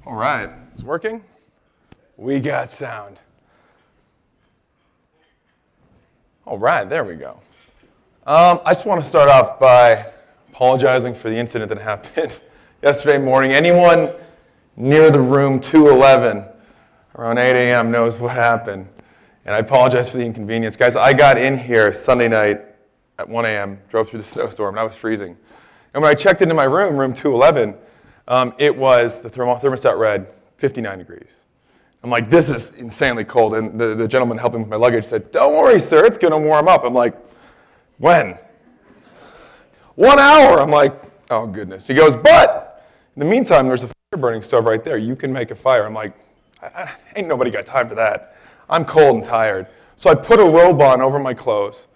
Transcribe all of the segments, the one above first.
All right, it's working? We got sound. All right, there we go. I just want to start off by apologizing for the incident that happened yesterday morning. Anyone near the room 211 around 8 a.m. knows what happened. And I apologize for the inconvenience. Guys, I got in here Sunday night at 1 a.m., drove through the snowstorm, and I was freezing. And when I checked into my room, room 211, it was, the thermostat read 59 degrees. I'm like, this is insanely cold. And the gentleman helping with my luggage said, don't worry, sir, it's going to warm up. I'm like, when? 1 hour. I'm like, oh, goodness. He goes, but in the meantime, there's a fire burning stove right there. You can make a fire. I'm like, ain't nobody got time for that. I'm cold and tired. So I put a robe on over my clothes.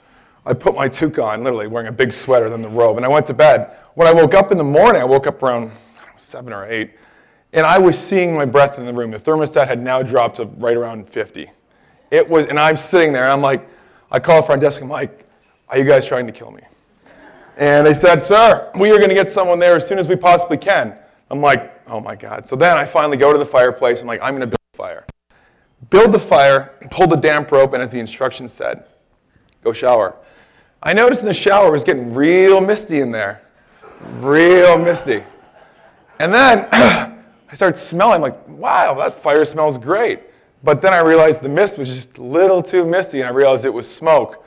I put my toque on, literally wearing a big sweater, then the robe, and I went to bed. When I woke up in the morning, I woke up around 7 or 8, and I was seeing my breath in the room. The thermostat had now dropped to right around 50. It was, and I'm sitting there, and I'm like, I call the front desk, I'm like, are you guys trying to kill me? And they said, sir, we are going to get someone there as soon as we possibly can. I'm like, oh my God. So then I finally go to the fireplace. I'm like, I'm going to build a fire. Build the fire, pull the damp rope, and as the instructions said, go shower. I noticed in the shower it was getting real misty in there. Real misty. And then I started smelling, like, wow, that fire smells great. But then I realized the mist was just a little too misty, and I realized it was smoke.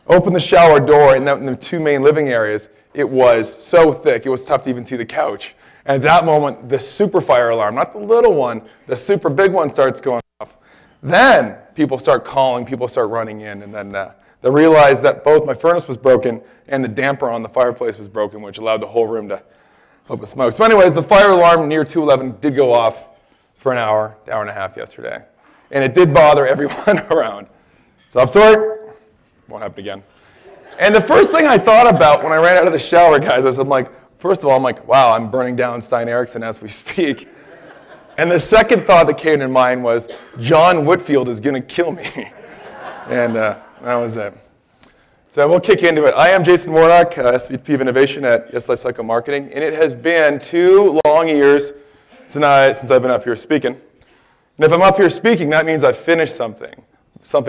Opened the shower door, and in the two main living areas, it was so thick, it was tough to even see the couch. And at that moment, the super fire alarm, not the little one, the super big one starts going off. Then people start calling, people start running in, and then they realized that both my furnace was broken and the damper on the fireplace was broken, which allowed the whole room to open smoke. So anyways, the fire alarm near 211 did go off for an hour and a half yesterday. And it did bother everyone around. So I'm sorry. Won't happen again. And the first thing I thought about when I ran out of the shower, guys, was first of all, I'm like, wow, I'm burning down Stein Eriksen as we speak. And the second thought that came to mind was, John Whitfield is going to kill me. And that was it. So we'll kick into it. I am Jason Warnock, SVP of Innovation at Lifecycle Marketing, and it has been 2 long years since I've been up here speaking. And if I'm up here speaking, that means I've finished something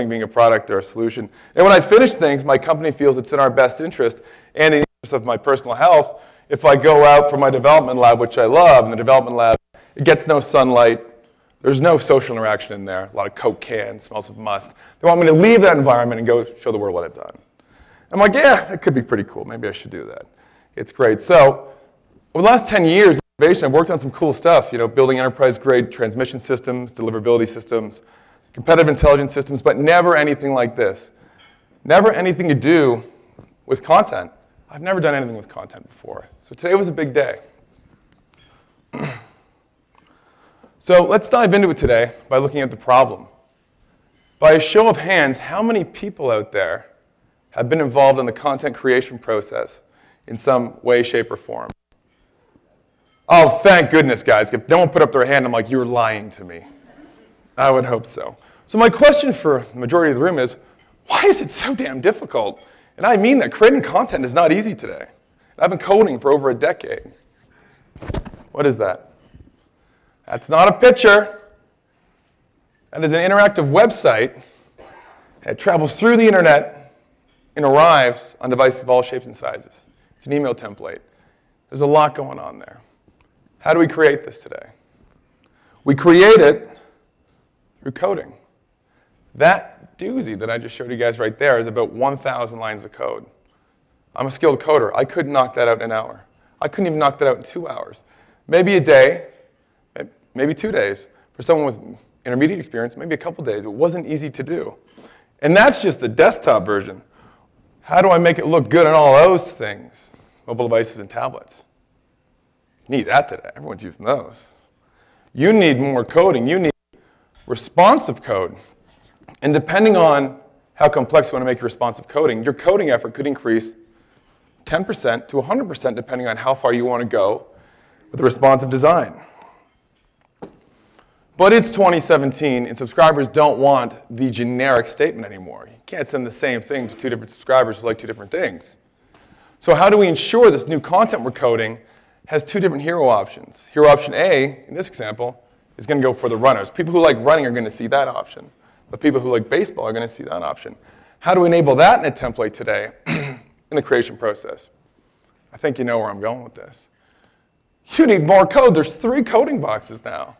being a product or a solution. And when I finish things, my company feels it's in our best interest and in the interest of my personal health if I go out from my development lab, which I love. In the development lab, it gets no sunlight. There's no social interaction in there. A lot of Coke cans, smells of must. They want me to leave that environment and go show the world what I've done. I'm like, yeah, it could be pretty cool. Maybe I should do that. It's great. So over the last 10 years, innovation, I've worked on some cool stuff, building enterprise-grade transmission systems, deliverability systems, competitive intelligence systems, but never anything like this. Never anything to do with content. I've never done anything with content before. So today was a big day. So let's dive into it today by looking at the problem. By a show of hands, how many people out there have been involved in the content creation process in some way, shape, or form? Oh, thank goodness, guys. If no one put up their hand, I'm like, you're lying to me. I would hope so. So my question for the majority of the room is, why is it so damn difficult? And I mean that creating content is not easy today. I've been coding for over a decade. What is that? That's not a picture. That is an interactive website. It travels through the internet and arrives on devices of all shapes and sizes. It's an email template. There's a lot going on there. How do we create this today? We create it through coding. That doozy that I just showed you guys right there is about 1,000 lines of code. I'm a skilled coder. I couldn't knock that out in an hour. I couldn't even knock that out in 2 hours. Maybe a day, maybe 2 days. For someone with intermediate experience, maybe a couple days. It wasn't easy to do. And that's just the desktop version. How do I make it look good on all those things? Mobile devices and tablets. You need that today. Everyone's using those. You need more coding. You need responsive code. And depending on how complex you want to make your responsive coding, your coding effort could increase 10% to 100% depending on how far you want to go with the responsive design. But it's 2017, and subscribers don't want the generic statement anymore. You can't send the same thing to 2 different subscribers who like 2 different things. So how do we ensure this new content we're coding has 2 different hero options? Hero option A, in this example, is going to go for the runners. People who like running are going to see that option. But people who like baseball are going to see that option. How do we enable that in a template today in the creation process? I think you know where I'm going with this. You need more code. There's 3 coding boxes now.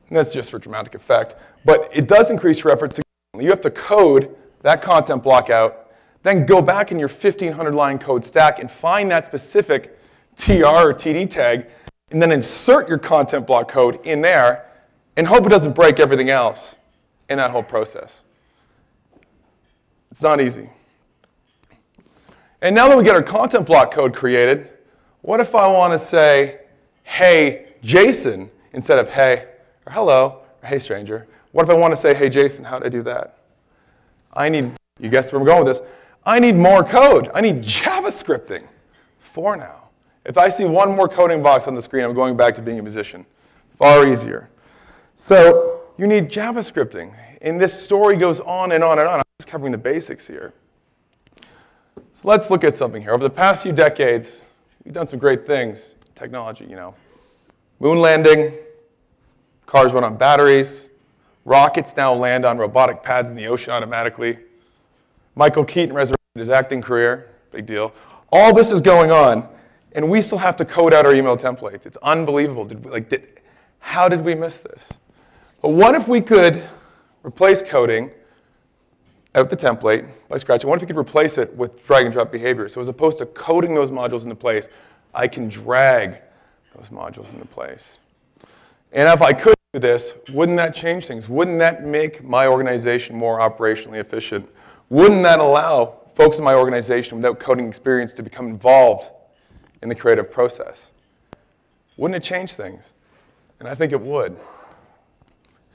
And that's just for dramatic effect. But it does increase your effort significantly. You have to code that content block out, then go back in your 1,500-line code stack and find that specific TR or TD tag, and then insert your content block code in there and hope it doesn't break everything else in that whole process. It's not easy. And now that we get our content block code created, what if I want to say, hey, Jason, instead of hey, or hello, or hey, stranger? What if I want to say, hey, Jason, how do I do that? I need, you guessed where I'm going with this, I need more code. I need JavaScripting for now. If I see one more coding box on the screen, I'm going back to being a musician. Far easier. So you need JavaScripting. And this story goes on and on and on. I'm just covering the basics here. So let's look at something here. Over the past few decades, we've done some great things. Technology, you know. Moon landing, cars run on batteries, rockets now land on robotic pads in the ocean automatically. Michael Keaton resurrected his acting career, big deal. All this is going on, and we still have to code out our email templates. It's unbelievable. How did we miss this? But what if we could replace coding out the template by scratch? And what if we could replace it with drag and drop behavior? So as opposed to coding those modules into place, I can drag those modules into place. And if I could do this, wouldn't that change things? Wouldn't that make my organization more operationally efficient? Wouldn't that allow folks in my organization without coding experience to become involved in the creative process? Wouldn't it change things? And I think it would.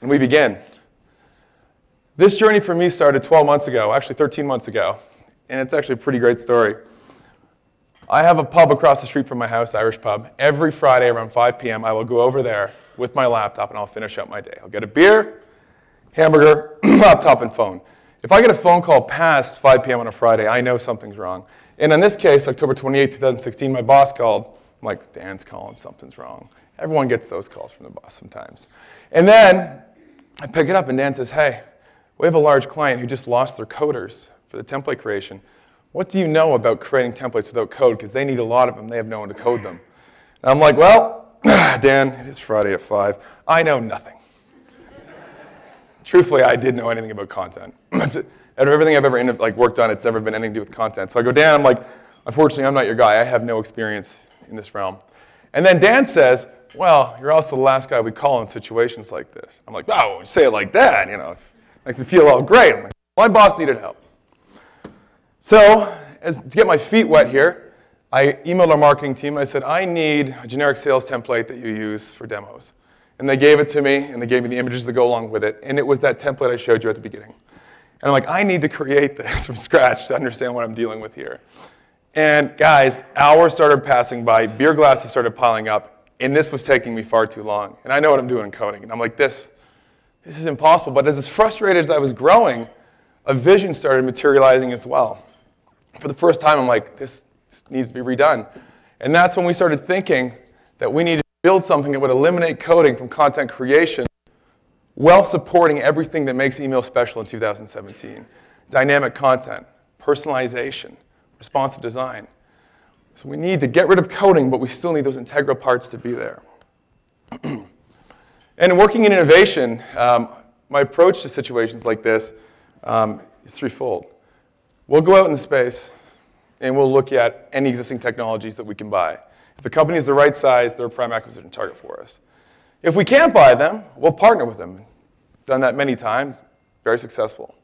And we begin. This journey for me started 12 months ago, actually 13 months ago, and it's actually a pretty great story. I have a pub across the street from my house, Irish pub. Every Friday around 5 p.m., I will go over there with my laptop and I'll finish out my day. I'll get a beer, hamburger, laptop, and phone. If I get a phone call past 5 p.m. on a Friday, I know something's wrong. And in this case, October 28, 2016, my boss called. I'm like, Dan's calling, something's wrong. Everyone gets those calls from the boss sometimes. And then I pick it up and Dan says, hey, we have a large client who just lost their coders for the template creation. What do you know about creating templates without code? Because they need a lot of them. They have no one to code them. And I'm like, well, Dan, it is Friday at 5. I know nothing. Truthfully, I didn't know anything about content. Out of everything I've ever worked on, it's never been anything to do with content. So I go, Dan, I'm like, unfortunately, I'm not your guy. I have no experience in this realm. And then Dan says, well, you're also the last guy we call in situations like this. I'm like, oh, say it like that, you know. It makes me feel all great. I'm like, my boss needed help. So, to get my feet wet here, I emailed our marketing team. I said, I need a generic sales template that you use for demos. And they gave it to me, and they gave me the images that go along with it. And it was that template I showed you at the beginning. And I'm like, I need to create this from scratch to understand what I'm dealing with here. And guys, hours started passing by, beer glasses started piling up, and this was taking me far too long. And I know what I'm doing in coding. And I'm like, this is impossible. But as frustrated as I was growing, a vision started materializing as well. For the first time, I'm like, this needs to be redone. And that's when we started thinking that we needed to build something that would eliminate coding from content creation while supporting everything that makes email special in 2017. Dynamic content, personalization, responsive design. So we need to get rid of coding, but we still need those integral parts to be there. And working in innovation, my approach to situations like this is threefold. We'll go out in the space, and we'll look at any existing technologies that we can buy. If the company is the right size, they're a prime acquisition target for us. If we can't buy them, we'll partner with them. Done that many times, very successful.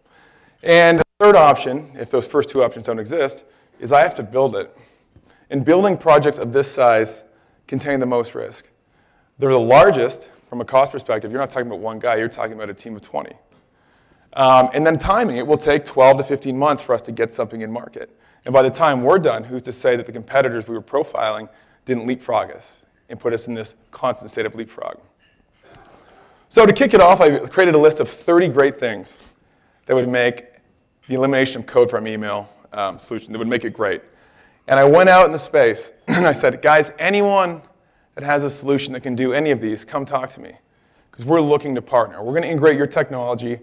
And the third option, if those first two options don't exist, is I have to build it. And building projects of this size contain the most risk. They're the largest from a cost perspective. You're not talking about one guy, you're talking about a team of 20. And then timing, it will take 12 to 15 months for us to get something in market. And by the time we're done, who's to say that the competitors we were profiling didn't leapfrog us and put us in this constant state of leapfrog. So to kick it off, I created a list of 30 great things that would make the elimination of code from email solution, that would make it great. And I went out in the space and I said, guys, anyone that has a solution that can do any of these, come talk to me. Because because we're looking to partner. We're going to integrate your technology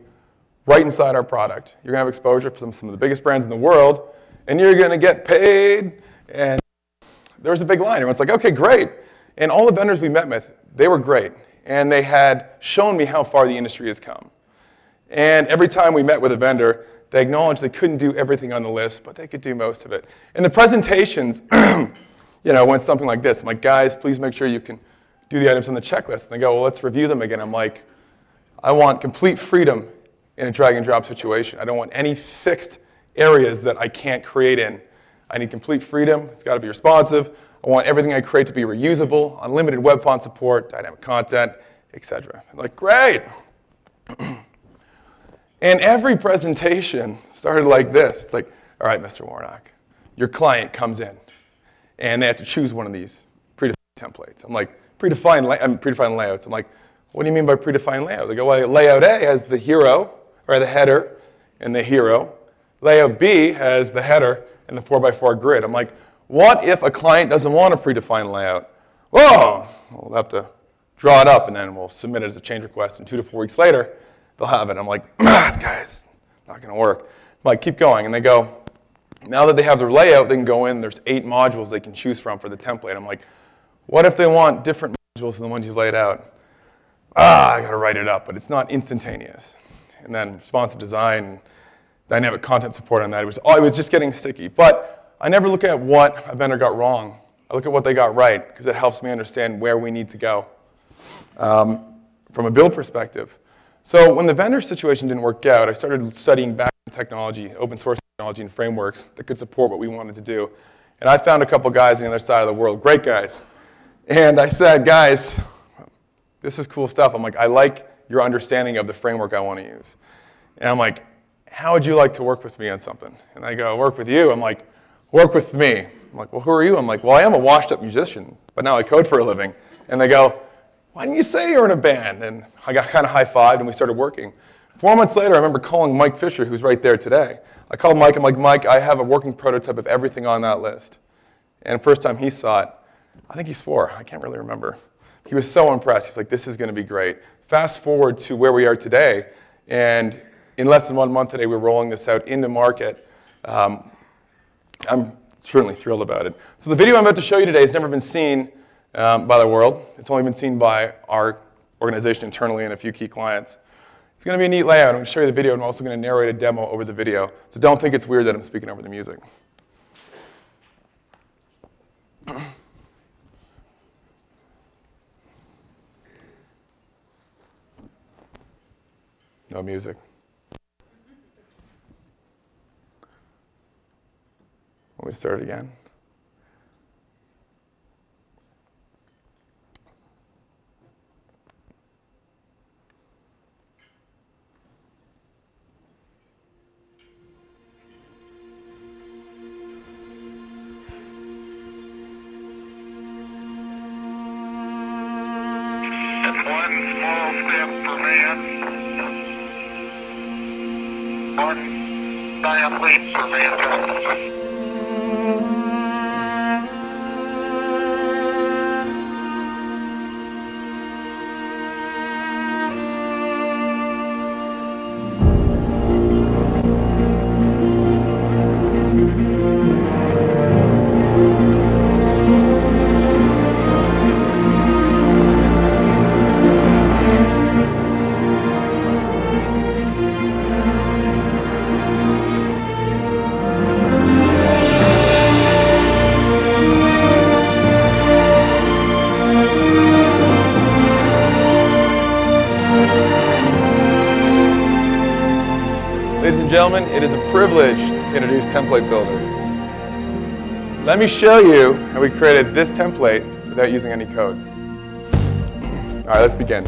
right inside our product. You're going to have exposure to some of the biggest brands in the world, and you're going to get paid. And there was a big line. Everyone's like, okay, great. And all the vendors we met with, they were great. And they had shown me how far the industry has come. And every time we met with a vendor, they acknowledged they couldn't do everything on the list, but they could do most of it. And the presentations, went something like this. I'm like, guys, please make sure you can do the items on the checklist. And they go, well, let's review them again. I'm like, I want complete freedom in a drag and drop situation. I don't want any fixed areas that I can't create in. I need complete freedom. It's got to be responsive. I want everything I create to be reusable, unlimited web font support, dynamic content, etc. I'm like, great. And every presentation started like this. It's like, all right, Mr. Warnock, your client comes in, and they have to choose one of these predefined templates. I'm like, predefined layouts. I'm like, what do you mean by predefined layout? They go, well, layout A has the hero, or the header, and the hero. Layout B has the header and the 4x4 grid. I'm like, what if a client doesn't want a predefined layout? Whoa, we'll have to draw it up, and then we'll submit it as a change request, and 2 to 4 weeks later, they'll have it. I'm like, guys, not going to work. I'm like, keep going. And they go, now that they have their layout, they can go in. There's 8 modules they can choose from for the template. I'm like, what if they want different modules than the ones you laid out? I got to write it up, but it's not instantaneous. And then responsive design, dynamic content support on that. It was just getting sticky. But I never look at what a vendor got wrong. I look at what they got right, because it helps me understand where we need to go from a build perspective. So when the vendor situation didn't work out, I started studying back-end technology, open source technology, and frameworks that could support what we wanted to do. And I found a couple guys on the other side of the world, great guys. And I said, guys, this is cool stuff. I'm like, I like your understanding of the framework I want to use. And I'm like, how would you like to work with me on something? And they go, work with you. I'm like, work with me. I'm like, well, who are you? I'm like, well, I am a washed-up musician, but now I code for a living. And they go, why didn't you say you're in a band? And I got kind of high-fived, and we started working. 4 months later, I remember calling Mike Fisher, who's right there today. I called Mike. I'm like, Mike, I have a working prototype of everything on that list. And the first time he saw it, I think he swore. I can't really remember. He was so impressed. He's like, this is going to be great. Fast forward to where we are today, and in less than 1 month today, we're rolling this out into market. I'm certainly thrilled about it. So the video I'm about to show you today has never been seen by the world. It's only been seen by our organization internally and a few key clients. It's going to be a neat layout. I'm going to show you the video, and I'm also going to narrate a demo over the video. So don't think it's weird that I'm speaking over the music. No music. Want me to start it again? One small step for man, one giant leap for mankind. Ladies and gentlemen, it is a privilege to introduce Template Builder. Let me show you how we created this template without using any code. All right, let's begin.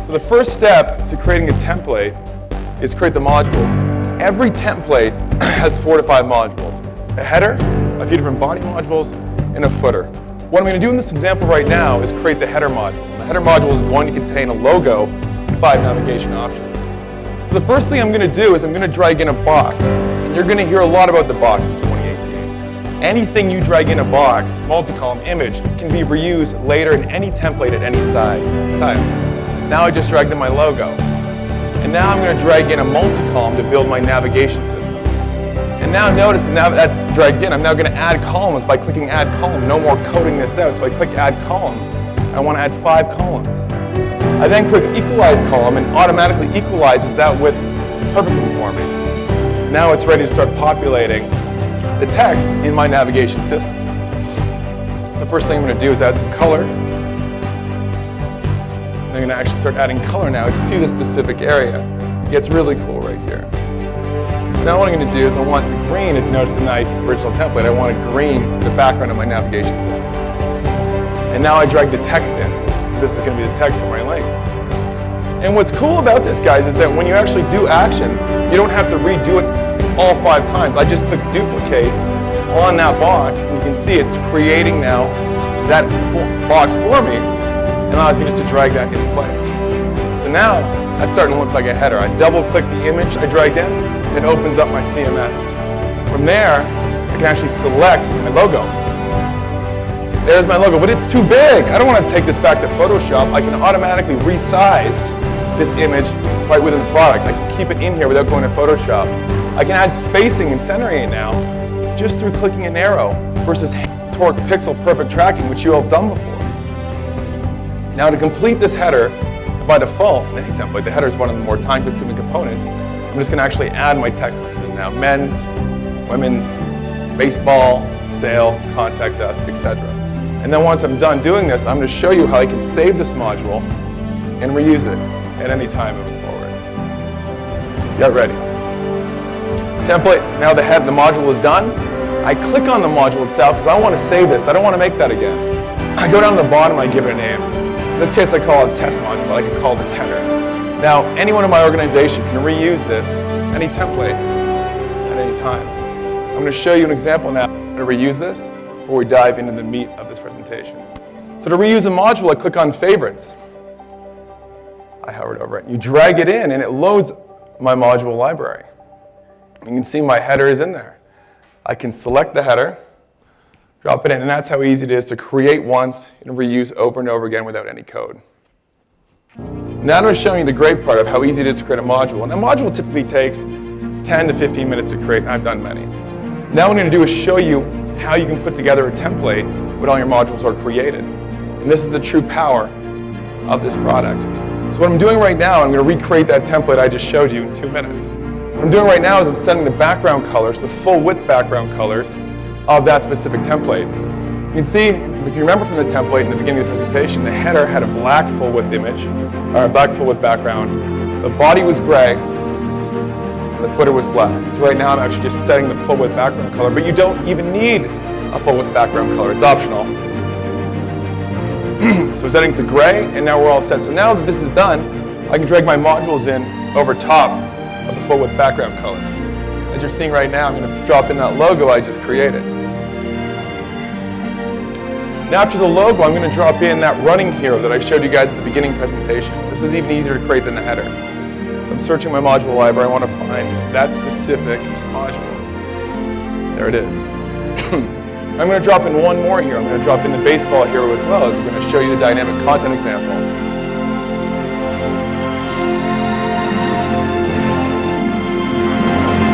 So the first step to creating a template is create the modules. Every template has 4 to 5 modules. A header, a few different body modules, and a footer. What I'm going to do in this example right now is create the header module. The header module is going to contain a logo and 5 navigation options. So the first thing I'm going to do is I'm going to drag in a box. And you're going to hear a lot about the box in 2018. Anything you drag in a box, multi-column image, can be reused later in any template at any size. Now I just dragged in my logo. And now I'm going to drag in a multi-column to build my navigation system. And now notice now that's dragged in. I'm now going to add columns by clicking add column. No more coding this out. So I click add column. I want to add 5 columns. I then click equalize column and automatically equalizes that width perfectly for me. Now it's ready to start populating the text in my navigation system. So the first thing I'm going to do is add some color. I'm going to actually start adding color now to the specific area. It gets really cool right here. So now what I'm going to do is I want the green, if you notice in my original template, I want to green the background of my navigation system. And now I drag the text in. This is going to be the text of my links. And what's cool about this, guys, is that when you actually do actions, you don't have to redo it all 5 times. I just click duplicate on that box, and you can see it's creating now that box for me, and allows me just to drag that in place. So now, that's starting to look like a header. I double-click the image I dragged in, and it opens up my CMS. From there, I can actually select my logo. There's my logo, but it's too big. I don't want to take this back to Photoshop. I can automatically resize this image right within the product. I can keep it in here without going to Photoshop. I can add spacing and centering it now just through clicking an arrow versus torque pixel perfect tracking, which you all have done before. Now to complete this header, by default in any template, the header is one of the more time-consuming components. I'm just going to actually add my text links in now. Men's, women's, baseball, sale, contact us, etc. And then once I'm done doing this, I'm going to show you how I can save this module and reuse it at any time moving forward. Get ready. Template, now the module is done. I click on the module itself because I want to save this. I don't want to make that again. I go down to the bottom, I give it a name. In this case, I call it test module, but I can call this header. Now, anyone in my organization can reuse this, any template, at any time. I'm going to show you an example now to reuse this before we dive into the meat of this presentation. So to reuse a module, I click on favorites. I hovered over it. You drag it in, and it loads my module library. You can see my header is in there. I can select the header, drop it in, and that's how easy it is to create once and reuse over and over again without any code. Now I'm going to show you the great part of how easy it is to create a module. And a module typically takes 10 to 15 minutes to create, and I've done many. Now what I'm going to do is show you how you can put together a template when all your modules are created. And this is the true power of this product. So what I'm doing right now, I'm going to recreate that template I just showed you in 2 minutes. What I'm doing right now is I'm setting the background colors, the full width background colors of that specific template. You can see, if you remember from the template in the beginning of the presentation, the header had a black full width image, or a black full width background. The body was gray, and the footer was black. So right now I'm actually just setting the full width background color, but you don't even need a full width background color, it's optional. So setting to gray, and now we're all set. So now that this is done, I can drag my modules in over top of the full width background color. As you're seeing right now, I'm going to drop in that logo I just created. Now after the logo, I'm going to drop in that running hero that I showed you guys at the beginning presentation. This was even easier to create than the header. So I'm searching my module library. I want to find that specific module. There it is. I'm going to drop in one more hero. I'm going to drop in the baseball hero as well, as we're going to show you the dynamic content example.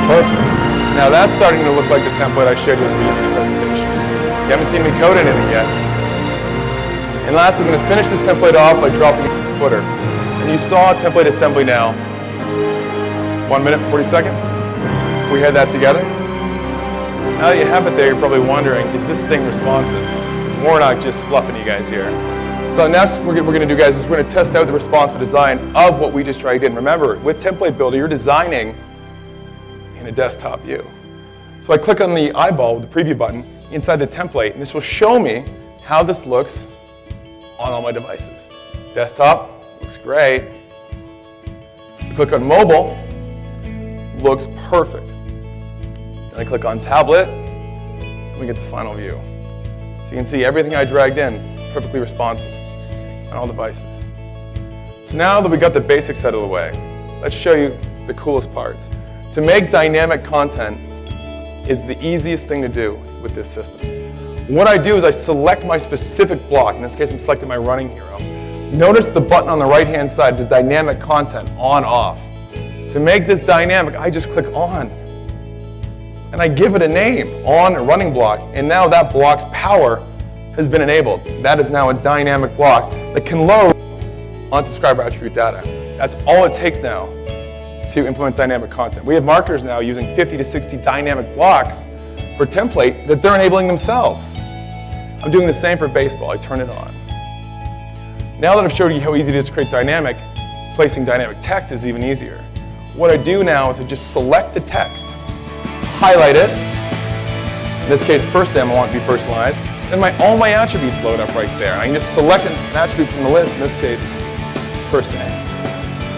Perfect. Now that's starting to look like the template I showed you at the beginning of the presentation. You haven't seen me code anything yet. And last, I'm going to finish this template off by dropping it in the footer. And you saw template assembly now. 1 minute, 40 seconds. We had that together. Now that you have it there, you're probably wondering, is this thing responsive? Is Warnock just fluffing you guys here? So next, we're going to do, guys, is we're going to test out the responsive design of what we just dragged in. Remember, with Template Builder, you're designing in a desktop view. So I click on the eyeball with the preview button inside the template, and this will show me how this looks on all my devices. Desktop looks great. Click on mobile, looks perfect. Then I click on tablet, and we get the final view. So you can see everything I dragged in, perfectly responsive on all devices. So now that we got the basics out of the way, let's show you the coolest parts. To make dynamic content is the easiest thing to do with this system. What I do is I select my specific block. In this case, I'm selecting my running hero. Notice the button on the right-hand side is dynamic content, on, off. To make this dynamic, I just click on. And I give it a name, on running block. And now that block's power has been enabled. That is now a dynamic block that can load on subscriber attribute data. That's all it takes now to implement dynamic content. We have marketers now using 50 to 60 dynamic blocks per template that they're enabling themselves. I'm doing the same for baseball. I turn it on. Now that I've showed you how easy it is to create dynamic, placing dynamic text is even easier. What I do now is I just select the text, highlight it. In this case, first name I want to be personalized. Then all my attributes load up right there. I can just select an attribute from the list, in this case, first name.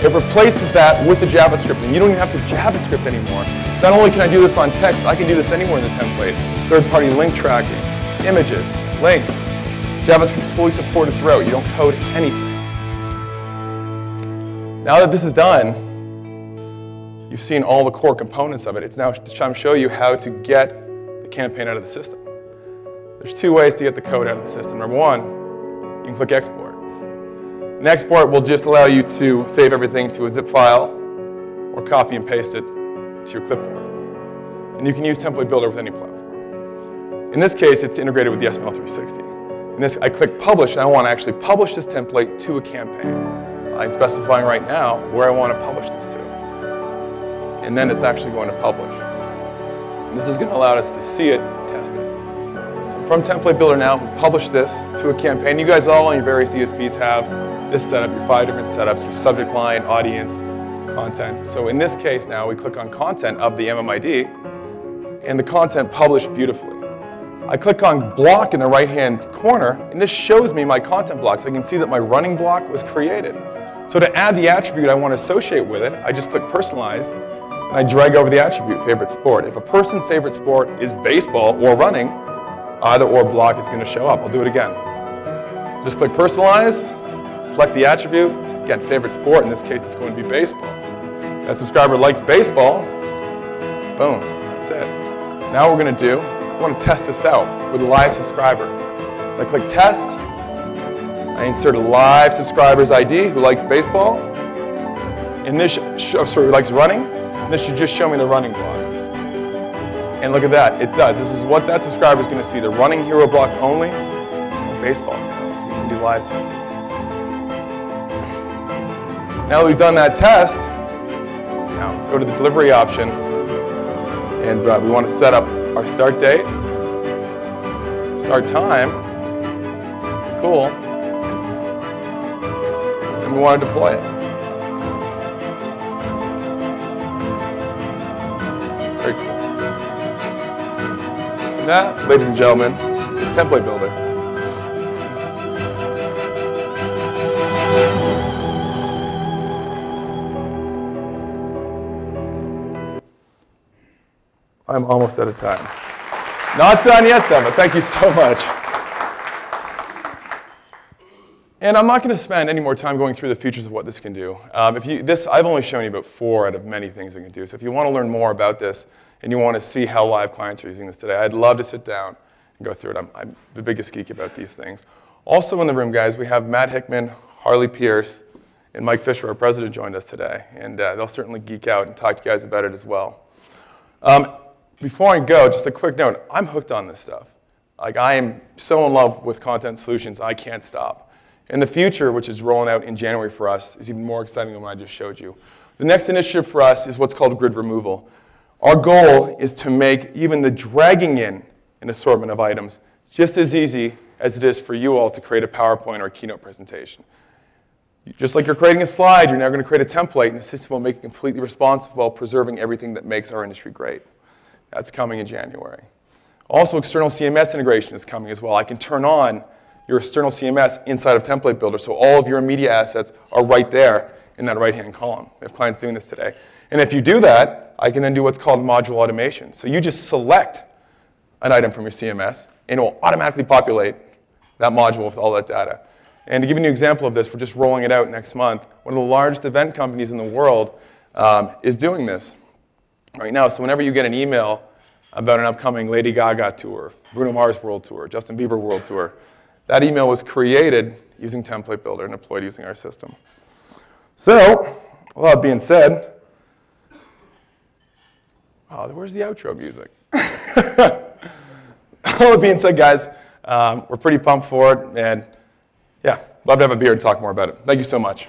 It replaces that with the JavaScript, and you don't even have to JavaScript anymore. Not only can I do this on text, I can do this anywhere in the template. Third-party link tracking, images, links. JavaScript is fully supported throughout. You don't code anything. Now that this is done, you've seen all the core components of it. It's now time to show you how to get the campaign out of the system. There's two ways to get the code out of the system. Number one, you can click export. And export will just allow you to save everything to a zip file or copy and paste it to your clipboard. And you can use Template Builder with any platform. In this case, it's integrated with the SML 360. In this, I click publish, and I want to actually publish this template to a campaign. I'm specifying right now where I want to publish this to. And then it's actually going to publish. And this is going to allow us to see it, test it. So from Template Builder now, we publish this to a campaign. You guys all on your various ESPs have this setup, your 5 different setups, your subject line, audience, content. So in this case now, we click on content of the MMID, and the content published beautifully. I click on block in the right-hand corner, and this shows me my content blocks. I can see that my running block was created. So to add the attribute I want to associate with it, I just click personalize, and I drag over the attribute, favorite sport. If a person's favorite sport is baseball or running, either or block is going to show up. I'll do it again. Just click personalize, select the attribute, again, favorite sport, in this case it's going to be baseball. That subscriber likes baseball, boom, that's it. Now what we're going to do, I want to test this out with a live subscriber. I click test, I insert a live subscriber's ID who likes baseball, and this who likes running, and this should just show me the running block. And look at that, it does. This is what that subscriber is going to see, the running hero block only, baseball counts. We can do live testing. Now that we've done that test, now go to the delivery option, and we want to set up our start date, start time, cool, and we want to deploy it. Very cool. And that, ladies and gentlemen, is Template Builder. I'm almost out of time. Not done yet, though, but thank you so much. And I'm not going to spend any more time going through the features of what this can do. I've only shown you about 4 out of many things it can do. So if you want to learn more about this and you want to see how live clients are using this today, I'd love to sit down and go through it. I'm the biggest geek about these things. Also in the room, guys, we have Matt Hickman, Harley Pierce, and Mike Fisher, our president, joined us today. And they'll certainly geek out and talk to you guys about it as well. Before I go, just a quick note, I'm hooked on this stuff. Like, I am so in love with content solutions, I can't stop. And the future, which is rolling out in January for us, is even more exciting than what I just showed you. The next initiative for us is what's called grid removal. Our goal is to make even the dragging in an assortment of items just as easy as it is for you all to create a PowerPoint or a keynote presentation. Just like you're creating a slide, you're now going to create a template, and the system will make it completely responsive while preserving everything that makes our industry great. That's coming in January. Also, external CMS integration is coming as well. I can turn on your external CMS inside of Template Builder, so all of your media assets are right there in that right-hand column. We have clients doing this today. And if you do that, I can then do what's called module automation. So you just select an item from your CMS, and it will automatically populate that module with all that data. And to give you an example of this, we're just rolling it out next month. One of the largest event companies in the world is doing this right now. So whenever you get an email about an upcoming Lady Gaga tour, Bruno Mars World Tour, Justin Bieber World Tour, that email was created using Template Builder and deployed using our system. So, all that being said, oh, where's the outro music? All that being said, guys, we're pretty pumped for it, and yeah, love to have a beer and talk more about it. Thank you so much.